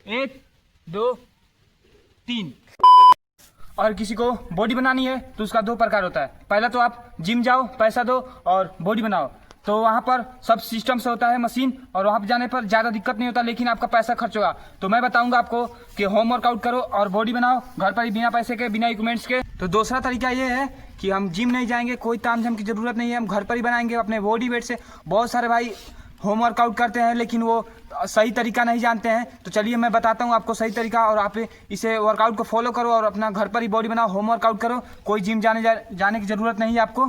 1 2 3। और किसी को बॉडी बनानी है तो उसका 2 प्रकार होता है। पहला तो आप जिम जाओ, पैसा दो और बॉडी बनाओ, तो वहाँ पर सब सिस्टम से होता है मशीन, और वहाँ पर जाने पर ज़्यादा दिक्कत नहीं होता, लेकिन आपका पैसा खर्च होगा। तो मैं बताऊंगा आपको कि होम वर्कआउट करो और बॉडी बनाओ घर पर ही, बिना पैसे के, बिना इक्विपमेंट्स के। तो दूसरा तरीका ये है कि हम जिम नहीं जाएंगे, कोई तामझाम की ज़रूरत नहीं है, हम घर पर ही बनाएंगे अपने बॉडी वेट से। बहुत सारे भाई होम वर्कआउट करते हैं लेकिन वो सही तरीका नहीं जानते हैं, तो चलिए मैं बताता हूँ आपको सही तरीका, और आप इसे वर्कआउट को फॉलो करो और अपना घर पर ही बॉडी बनाओ, होम वर्कआउट करो। कोई जिम जाने की ज़रूरत नहीं है आपको।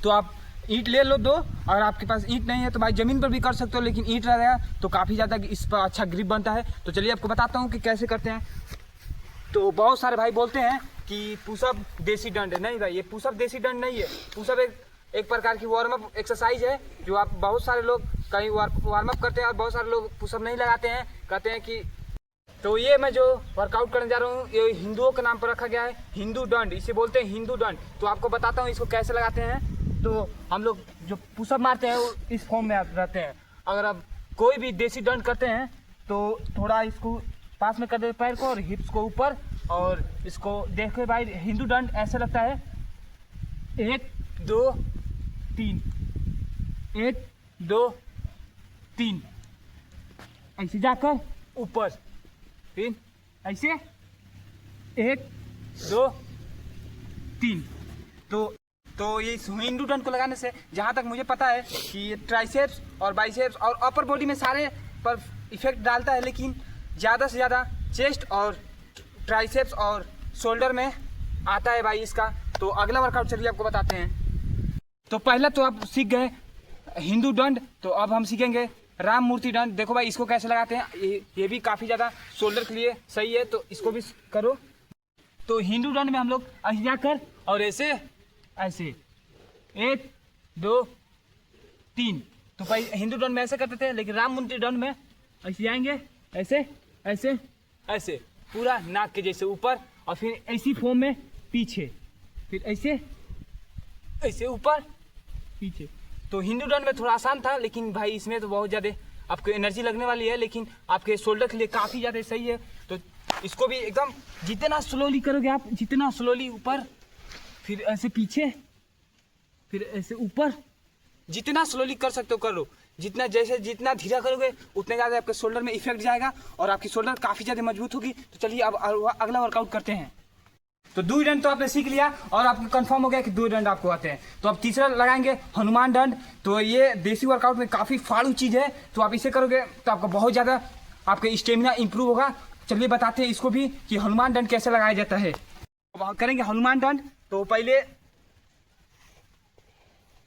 तो आप ईंट ले लो 2, अगर आपके पास ईंट नहीं है तो भाई ज़मीन पर भी कर सकते हो, लेकिन ईंट रहेगा तो काफ़ी ज़्यादा इस पर अच्छा ग्रिप बनता है। तो चलिए आपको बताता हूँ कि कैसे करते हैं। तो बहुत सारे भाई बोलते हैं कि पुशअप देसी दंड है। नहीं भाई, ये पुशअप देसी दंड नहीं है। पुशअप एक प्रकार की वार्म अप एक्सरसाइज है, जो आप बहुत सारे लोग कहीं वार्म अप करते हैं और बहुत सारे लोग पुशअप नहीं लगाते हैं, कहते हैं कि। तो ये मैं जो वर्कआउट करने जा रहा हूँ ये हिंदुओं के नाम पर रखा गया है, हिंदू दंड, इसे बोलते हैं हिंदू दंड। तो आपको बताता हूँ इसको कैसे लगाते हैं। तो हम लोग जो पुशअप मारते हैं वो इस फॉर्म में रहते हैं। अगर आप कोई भी देसी दंड करते हैं तो थोड़ा इसको पास में कर दे पैर को और हिप्स को ऊपर, और इसको देखो भाई हिंदू दंड ऐसे लगता है 1 2 3 1 2 3, ऐसे जाकर ऊपर, फिर ऐसे 1 2 3। तो ये हिंदू दंड को लगाने से जहाँ तक मुझे पता है कि ये ट्राइसेप्स और बाइसेप्स और अपर बॉडी में सारे पर इफेक्ट डालता है, लेकिन ज़्यादा से ज़्यादा चेस्ट और ट्राइसेप्स और शोल्डर में आता है भाई इसका। तो अगला वर्कआउट चलिए आपको बताते हैं। तो पहला तो आप सीख गए हिंदू दंड, तो अब हम सीखेंगे राम मूर्ति दंड। देखो भाई इसको कैसे लगाते हैं, ये भी काफ़ी ज़्यादा शोल्डर के लिए सही है, तो इसको भी करो। तो हिंदू दंड में हम लोग ऐसे जाकर और ऐसे 1 2 3। तो भाई हिंदू दंड में ऐसे करते थे, लेकिन राम मूर्ति दंड में ऐसे जाएंगे, ऐसे ऐसे ऐसे पूरा नाक के जैसे ऊपर, और फिर ऐसी फॉर्म में पीछे, फिर ऐसे ऐसे ऊपर पीछे। तो हिंदू दंड में थोड़ा आसान था, लेकिन भाई इसमें तो बहुत ज़्यादा आपको एनर्जी लगने वाली है, लेकिन आपके शोल्डर के लिए काफ़ी ज़्यादा सही है। तो इसको भी एकदम जितना स्लोली करोगे आप, जितना स्लोली ऊपर, फिर ऐसे पीछे, फिर ऐसे ऊपर, जितना स्लोली कर सकते हो करो। जितना धीरा करोगे उतने ज़्यादा आपके शोल्डर में इफेक्ट जाएगा और आपकी शोल्डर काफ़ी ज़्यादा मजबूत होगी। तो चलिए अब अगला वर्कआउट करते हैं। तो 2 दंड तो आपने सीख लिया और आपको कंफर्म हो गया कि 2 दंड आपको आते हैं। तो अब तीसरा लगाएंगे हनुमान दंड। तो ये देसी वर्कआउट में काफ़ी फाड़ू चीज़ है, तो आप इसे करोगे तो आपको बहुत ज़्यादा आपका स्टेमिना इंप्रूव होगा। चलिए बताते हैं इसको भी कि हनुमान दंड कैसे लगाया जाता है। अब करेंगे हनुमान दंड। तो पहले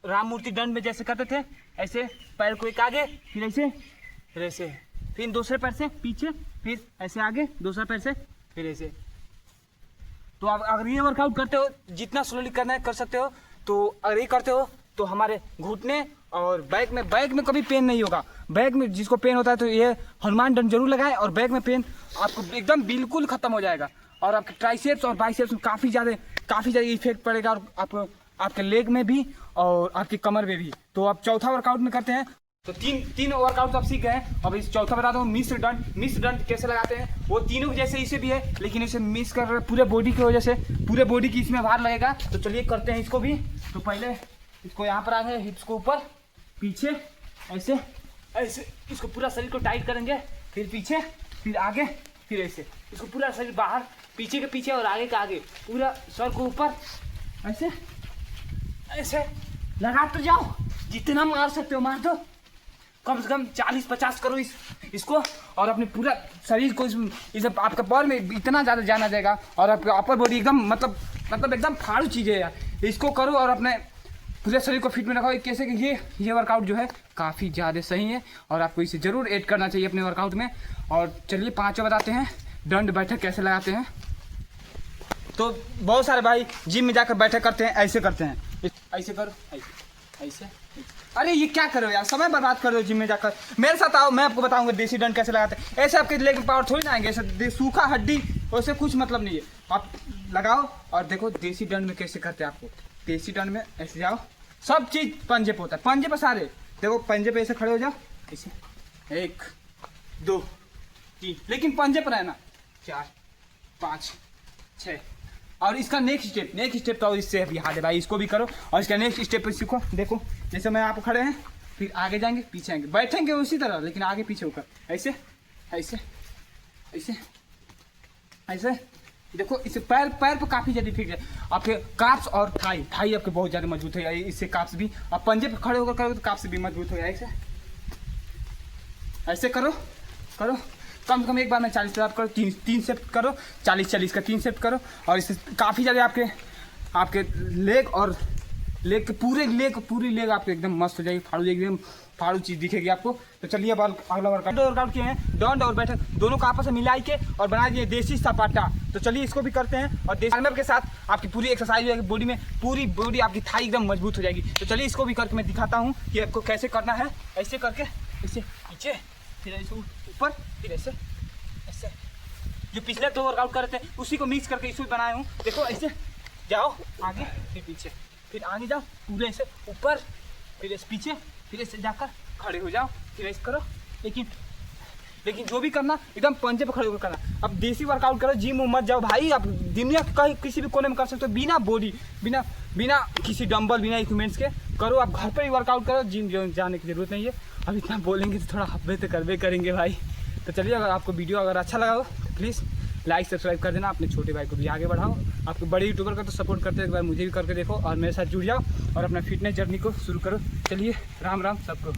राम मूर्ति दंड में जैसे करते थे, ऐसे पैर को एक आगे, फिर ऐसे, फिर ऐसे, फिर दूसरे पैर से पीछे, फिर ऐसे आगे, दूसरा पैर से, फिर ऐसे। तो आप अगर ये वर्कआउट करते हो, जितना स्लोली करना है कर सकते हो। तो अगर ये करते हो तो हमारे घुटने और बैक में कभी पेन नहीं होगा। बैक में जिसको पेन होता है तो ये हनुमान दंड जरूर लगाएं, और बैक में पेन आपको एकदम बिल्कुल खत्म हो जाएगा, और आपके ट्राइसेप्स और बाइसेप्स में काफ़ी ज़्यादा इफेक्ट पड़ेगा, और आपके लेग में भी और आपकी कमर में भी। तो आप चौथा वर्कआउट में करते हैं। तो तीन वर्कआउट आप सीख गए। अब इस चौथा बता दो मिश्र दंड कैसे लगाते हैं। वो तीनों जैसे इसे भी है, लेकिन इसे मिस कर रहे पूरे बॉडी की वजह से, पूरे बॉडी की इसमें भार लगेगा। तो चलिए करते हैं इसको भी। तो पहले इसको यहाँ पर आगे, हिप्स को ऊपर पीछे, ऐसे ऐसे इसको पूरा शरीर को टाइट करेंगे, फिर पीछे, फिर आगे, फिर ऐसे इसको पूरा शरीर बाहर, पीछे के पीछे और आगे का आगे, पूरा सर को ऊपर, ऐसे ऐसे लगा तो जाओ, जितना मार सकते हो मार दो। कम से कम 40-50 करो इसको, और अपने पूरा शरीर को इसे आपके पैर में इतना ज़्यादा जाना जाएगा, और आपका अपर बॉडी एकदम मतलब एकदम फाड़ू चीज़ है यार। इसको करो और अपने पूरे शरीर को फिट में रखो। कैसे कि ये वर्कआउट जो है काफ़ी ज़्यादा सही है, और आपको इसे ज़रूर ऐड करना चाहिए अपने वर्कआउट में। और चलिए 5वां बताते हैं, दंड बैठक कैसे लगाते हैं। तो बहुत सारे भाई जिम में जाकर बैठक करते हैं, ऐसे करते हैं, ऐसे करो, ऐसे। अरे ये क्या करो यार, समय बर्बाद कर दो जिम में जाकर। मेरे साथ आओ, मैं आपको बताऊंगा देसी दंड कैसे लगाते हैं। ऐसे आपके लेग में पावर थोड़ी ना आएंगे, ऐसे सूखा हड्डी, वैसे कुछ मतलब नहीं है। आप लगाओ और देखो देसी दंड में कैसे करते हैं। आपको देसी दंड में ऐसे जाओ, सब चीज़ पंजे पे होता है, पंजे पे सारे देखो, पंजे पे ऐसे खड़े हो जाओ, ऐसे 1 2 3, लेकिन पंजे पर रहना, 4 5 6। और इसका नेक्स्ट स्टेप तो इससे भी हार्ड है भाई, इसको भी करो और इसका नेक्स्ट स्टेप पर सीखो। देखो जैसे मैं आप खड़े हैं, फिर आगे जाएंगे पीछे आएंगे, बैठेंगे उसी तरह लेकिन आगे पीछे होकर, ऐसे ऐसे ऐसे ऐसे। देखो इससे पैर पर काफ़ी ज़्यादा फिट है, आपके काप्स और थाई आपके बहुत ज़्यादा मजबूत हो जाएगी इससे। काप्स भी आप पंजे पर खड़े होकर करोगे तो काप्स भी मजबूत हो जाएगा। ऐसे करो कम से कम एक बार में 40 आप करो, 3 सेट करो, 40 का 3 सेट करो। और इससे काफ़ी ज़्यादा आपके लेग और लेग के पूरी लेग आपके एकदम मस्त हो जाएगी, फाड़ू जाएगी, एकदम फाड़ू चीज़ दिखेगी आपको। तो चलिए अब अगला वर्कआउट किए हैं, दंड और बैठक दोनों को आपस में मिलाई के और बना दिए देसी सपाटा। तो चलिए इसको भी करते हैं और देसी के साथ आपकी पूरी एक्सरसाइज हो जाएगी, बॉडी में पूरी बॉडी आपकी थाई एकदम मजबूत हो जाएगी। तो चलिए इसको भी करके मैं दिखाता हूँ कि आपको कैसे करना है। ऐसे करके ऐसे नीचे, फिर ऐसे ऊपर, फिर ऐसे ऐसे। जो पिछले 2 वर्कआउट कर रहे थे उसी को मिक्स करके इसको बनाया हूँ। देखो ऐसे जाओ आगे, फिर पीछे, फिर आगे जाओ पूरे ऐसे ऊपर, फिर ऐसे पीछे, फिर ऐसे जाकर खड़े हो जाओ, फिर ऐसे करो। लेकिन जो भी करना एकदम पंजे पे खड़े होकर करना। अब देसी वर्कआउट करो, जिम मत जाओ भाई। आप दुनिया के कहीं किसी भी कोने में कर सकते हो, बिना बॉडी बिना किसी डंबल बिना इक्विपमेंट्स के करो। आप घर पर ही वर्कआउट करो, जिम जाने की जरूरत नहीं है। अब इतना बोलेंगे तो थोड़ा हब्बे तो करवे करेंगे भाई। तो चलिए अगर आपको वीडियो अगर अच्छा लगा हो तो प्लीज़ लाइक सब्सक्राइब कर देना, अपने छोटे भाई को भी आगे बढ़ाओ। आपको बड़े यूट्यूबर का तो सपोर्ट करते हो, एक बार मुझे भी करके देखो और मेरे साथ जुड़ जाओ और अपना फिटनेस जर्नी को शुरू करो। चलिए राम राम सबको।